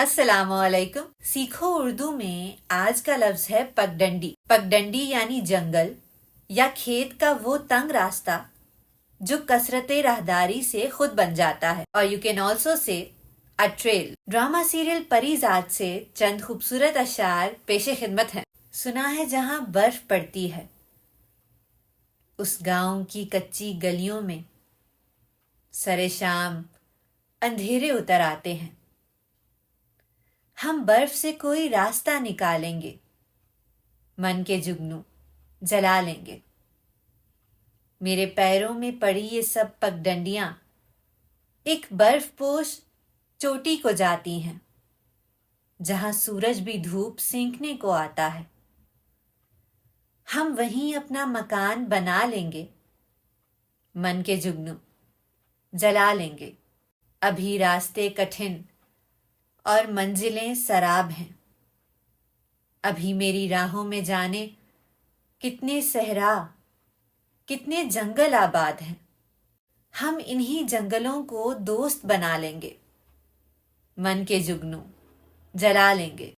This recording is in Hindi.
अस्सलामुअलैकुम। सीखो उर्दू में आज का लफ्ज है पगडंडी। पगडंडी यानी जंगल या खेत का वो तंग रास्ता जो कसरते राहदारी से खुद बन जाता है। और you can also say a trail. Drama serial Parizaad से चंद खूबसूरत अशार पेशे खिदमत हैं। सुना है जहाँ बर्फ पड़ती है उस गांव की कच्ची गलियों में सरे शाम अंधेरे उतर आते हैं। हम बर्फ से कोई रास्ता निकालेंगे, मन के जुगनू जला लेंगे। मेरे पैरों में पड़ी ये सब पगडंडियां एक बर्फपोश चोटी को जाती हैं जहां सूरज भी धूप सेंकने को आता है। हम वहीं अपना मकान बना लेंगे, मन के जुगनू जला लेंगे। अभी रास्ते कठिन और मंजिलें सराब हैं। अभी मेरी राहों में जाने कितने सहरा कितने जंगल आबाद हैं। हम इन्हीं जंगलों को दोस्त बना लेंगे, मन के जुगनू जला लेंगे।